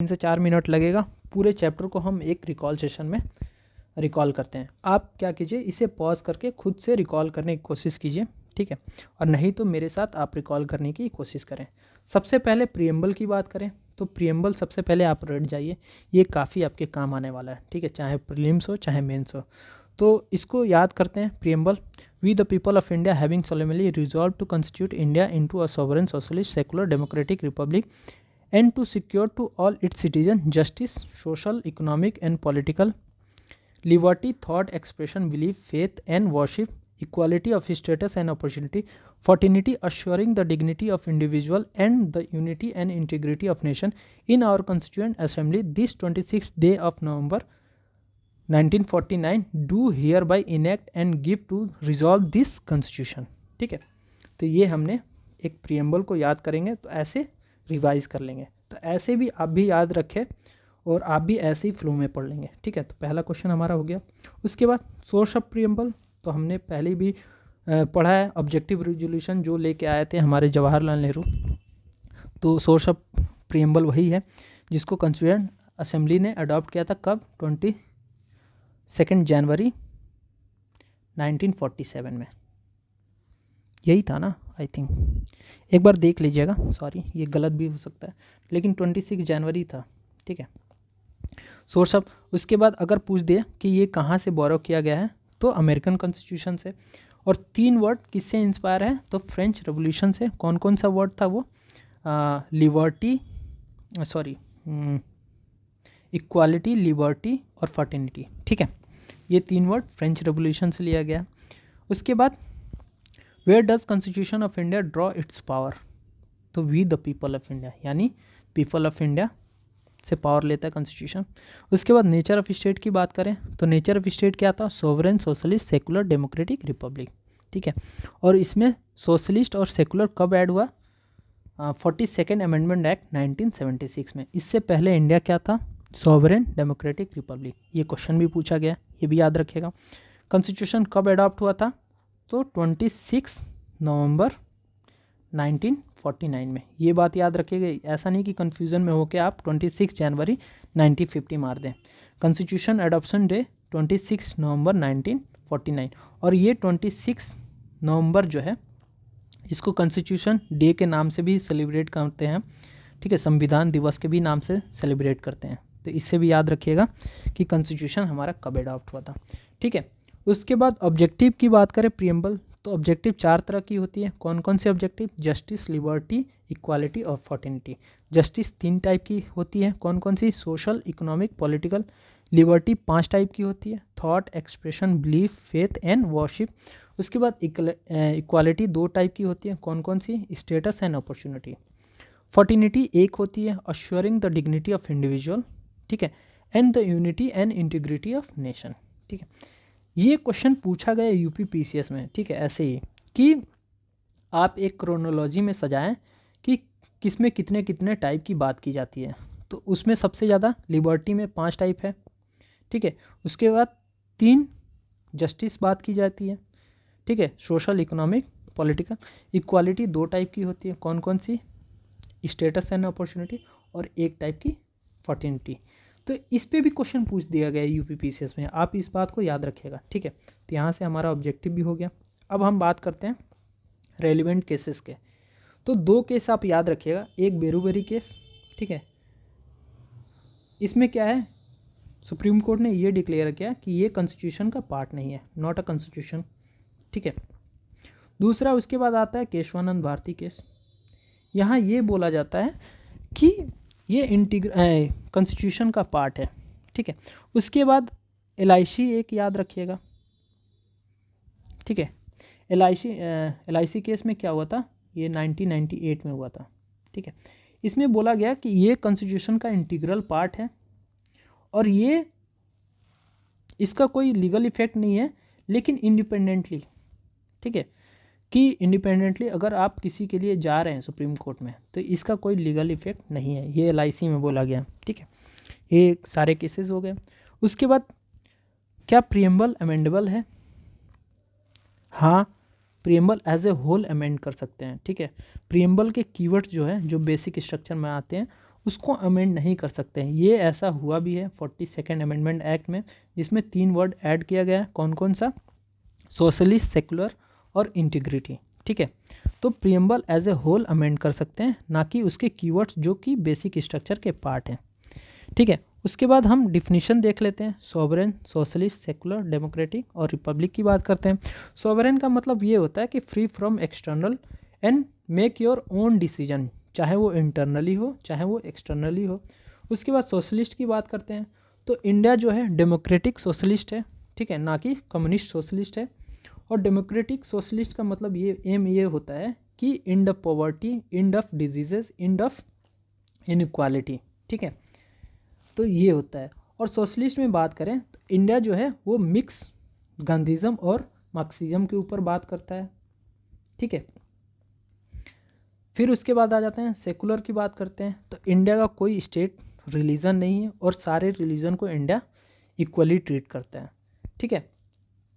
3 से 4 मिनट लगेगा। पूरे चैप्टर को हम एक रिकॉल सेशन में रिकॉल करते हैं। आप क्या कीजिए, इसे पॉज करके खुद से रिकॉल करने की कोशिश कीजिए, ठीक है, और नहीं तो मेरे साथ आप रिकॉल करने की कोशिश करें। सबसे पहले प्रीएम्बल की बात करें तो प्रीएम्बल सबसे पहले आप रट जाइए, ये काफ़ी आपके काम आने वाला है, ठीक है, चाहे प्रीलिम्स हो चाहे मेंस हो। तो इसको याद करते हैं। Preamble: we the people of India having solemnly resolve to constitute India into a sovereign socialist secular democratic republic and to secure to all its citizens justice, social, economic and political liberty, thought, expression, belief, faith and worship, equality of status and opportunity, fraternity, assuring the dignity of individual and the unity and integrity of nation in our constituent assembly this 26th day of November 1949 do hereby enact and give to resolve this constitution। ठीक है, तो ये हमने एक preamble को याद करेंगे तो ऐसे रिवाइज कर लेंगे। तो ऐसे भी आप भी याद रखें और आप भी ऐसे ही फ्लो में पढ़ लेंगे, ठीक है। तो पहला क्वेश्चन हमारा हो गया। उसके बाद सोर्स ऑफ प्रीएम्बल तो हमने पहले भी पढ़ा है, ऑब्जेक्टिव रेजोल्यूशन जो लेके आए थे हमारे जवाहरलाल नेहरू। तो सोर्स ऑफ प्रीएम्बल वही है जिसको कॉन्स्टिट्यूएंट असेंबली ने अडॉप्ट किया था। कब? 22 जनवरी 1947 में। यही था ना, आई थिंक, एक बार देख लीजिएगा, सॉरी ये गलत भी हो सकता है, लेकिन 26 जनवरी था, ठीक है। सोर्स ऑफ, उसके बाद अगर पूछ दिया कि ये कहाँ से बोरो किया गया है तो अमेरिकन कॉन्स्टिट्यूशन से। और 3 वर्ड किससे इंस्पायर है तो फ्रेंच रेवोल्यूशन से। कौन कौन सा वर्ड था वो? लिबर्टी, सॉरी, इक्वालिटी, लिबर्टी और फर्टिनिटी, ठीक है। ये 3 वर्ड फ्रेंच रेवोल्यूशन से लिया गया। उसके बाद where does constitution of India draw its power? तो we the people of India, यानी पीपल ऑफ इंडिया से पावर लेता है कॉन्स्टिट्यूशन। उसके बाद नेचर ऑफ स्टेट की बात करें तो नेचर ऑफ स्टेट क्या था? Sovereign, socialist, secular, democratic, Republic, ठीक है। और इसमें सोशलिस्ट और सेकुलर कब ऐड हुआ? 42nd अमेंडमेंट एक्ट 1976 में। इससे पहले इंडिया क्या था? Sovereign, democratic, Republic. ये क्वेश्चन भी पूछा गया, ये भी याद रखिएगा। कॉन्स्टिट्यूशन कब अडॉप्ट हुआ था? तो 26 नवंबर 1949 में। ये बात याद रखिएगा, ऐसा नहीं कि कन्फ्यूज़न में होकर आप 26 जनवरी 1950 मार दें। कॉन्स्टिट्यूशन एडॉप्शन डे 26 नवंबर 1949, और ये 26 नवंबर जो है इसको कॉन्स्टिट्यूशन डे के नाम से भी सेलिब्रेट करते हैं, ठीक है, संविधान दिवस के भी नाम से सेलिब्रेट करते हैं। तो इससे भी याद रखिएगा कि कॉन्स्टिट्यूशन हमारा कब अडॉप्ट हुआ था, ठीक है। उसके बाद ऑब्जेक्टिव की बात करें प्रीएम्बल तो ऑब्जेक्टिव 4 तरह की होती है। कौन कौन से ऑब्जेक्टिव? जस्टिस, लिबर्टी, इक्वालिटी और फर्टिनिटी। जस्टिस 3 टाइप की होती है। कौन कौन सी? Social, economic, political. Liberty 5 type की होती है। Thought, expression, belief, faith and worship. उसके बाद इक्वालिटी 2 टाइप की होती है। कौन कौन सी? Status and opportunity. फर्टिनिटी 1 होती है, assuring the dignity of individual, ठीक है, and the unity and integrity of nation, ठीक है। ये क्वेश्चन पूछा गया यूपी पीसीएस में, ठीक है, ऐसे ही कि आप एक क्रोनोलॉजी में सजाएं कि किसमें कितने कितने टाइप की बात की जाती है। तो उसमें सबसे ज़्यादा लिबर्टी में 5 टाइप है, ठीक है। उसके बाद 3 जस्टिस बात की जाती है, ठीक है, social, economic, political. Equality 2 type की होती है। कौन कौन सी? स्टेटस एंड अपॉर्चुनिटी, और 1 टाइप की फर्टिनिटी। तो इस पे भी क्वेश्चन पूछ दिया गया है यूपी पीसीएस में, आप इस बात को याद रखिएगा, ठीक है। तो यहाँ से हमारा ऑब्जेक्टिव भी हो गया। अब हम बात करते हैं रेलिवेंट केसेस के। तो 2 केस आप याद रखिएगा, एक बेरूबेरी केस, ठीक है। इसमें क्या है, सुप्रीम कोर्ट ने ये डिक्लेयर किया कि ये कॉन्स्टिट्यूशन का पार्ट नहीं है, नॉट अ कॉन्स्टिट्यूशन, ठीक है। दूसरा उसके बाद आता है केशवानंद भारती केस। यहाँ ये बोला जाता है कि ये कॉन्स्टिट्यूशन का पार्ट है, ठीक है। उसके बाद LIC एक याद रखिएगा, ठीक है। LIC केस में क्या हुआ था? ये 1998 में हुआ था, ठीक है। इसमें बोला गया कि ये कॉन्स्टिट्यूशन का इंटीग्रल पार्ट है और ये इसका कोई लीगल इफेक्ट नहीं है, लेकिन इंडिपेंडेंटली, ठीक है, कि इंडिपेंडेंटली अगर आप किसी के लिए जा रहे हैं सुप्रीम कोर्ट में तो इसका कोई लीगल इफेक्ट नहीं है, ये LIC में बोला गया, ठीक है। ये सारे केसेस हो गए। उसके बाद क्या प्रीएम्बल अमेंडेबल है? हाँ, preamble as a whole amend कर सकते हैं, ठीक है। प्रीएम्बल के कीवर्ड्स जो है, जो बेसिक स्ट्रक्चर में आते हैं, उसको अमेंड नहीं कर सकते हैं। ये ऐसा हुआ भी है 42nd अमेंडमेंट एक्ट में, जिसमें 3 वर्ड ऐड किया गया है। कौन कौन सा? सोशलिस्ट, सेकुलर और इंटीग्रिटी। ठीक है, तो preamble as a whole amend कर सकते हैं, ना कि उसके कीवर्ड्स जो कि बेसिक स्ट्रक्चर के पार्ट हैं। ठीक है, उसके बाद हम डिफिनीशन देख लेते हैं। सॉवरेन, सोशलिस्ट, सेकुलर, डेमोक्रेटिक और रिपब्लिक की बात करते हैं। सॉवरेन का मतलब ये होता है कि free from external and make your own decision, चाहे वो इंटरनली हो चाहे वो एक्सटर्नली हो। उसके बाद सोशलिस्ट की बात करते हैं, तो इंडिया जो है डेमोक्रेटिक सोशलिस्ट है, ठीक है, ना कि कम्युनिस्ट सोशलिस्ट है। और डेमोक्रेटिक सोशलिस्ट का मतलब ये एम ये होता है कि end of poverty, end of diseases, end of inequality. ठीक है, तो ये होता है। और सोशलिस्ट में बात करें तो इंडिया जो है वो मिक्स गांधीज़म और मार्क्सिज्म के ऊपर बात करता है। ठीक है, फिर उसके बाद आ जाते हैं सेकुलर की बात करते हैं, तो इंडिया का कोई स्टेट रिलीजन नहीं है और सारे रिलीजन को इंडिया इक्वली ट्रीट करता है। ठीक है,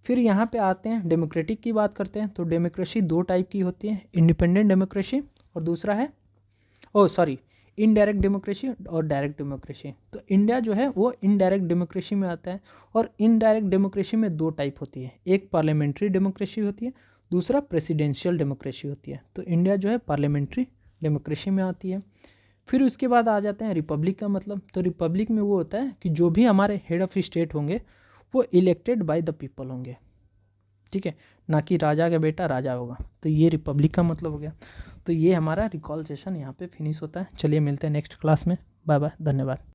फिर यहाँ पे आते हैं डेमोक्रेटिक की बात करते हैं, तो डेमोक्रेसी 2 टाइप की होती है, इंडिपेंडेंट डेमोक्रेसी और दूसरा है इनडायरेक्ट डेमोक्रेसी और डायरेक्ट डेमोक्रेसी। तो इंडिया जो है वो इनडायरेक्ट डेमोक्रेसी में आता है। और इनडायरेक्ट डेमोक्रेसी में 2 टाइप होती है, एक पार्लियामेंट्री डेमोक्रेसी होती है, दूसरा प्रेसिडेंशियल डेमोक्रेसी होती है। तो इंडिया जो है पार्लियामेंट्री डेमोक्रेसी में आती है। फिर उसके बाद आ जाते हैं रिपब्लिक का मतलब, तो रिपब्लिक में वो होता है कि जो भी हमारे हेड ऑफ स्टेट होंगे वो इलेक्टेड बाय द पीपल होंगे। ठीक है, ना कि राजा का बेटा राजा होगा। तो ये रिपब्लिक का मतलब हो गया। तो ये हमारा रिकॉल सेशन यहाँ पे फिनिश होता है। चलिए मिलते हैं नेक्स्ट क्लास में। बाय बाय, धन्यवाद।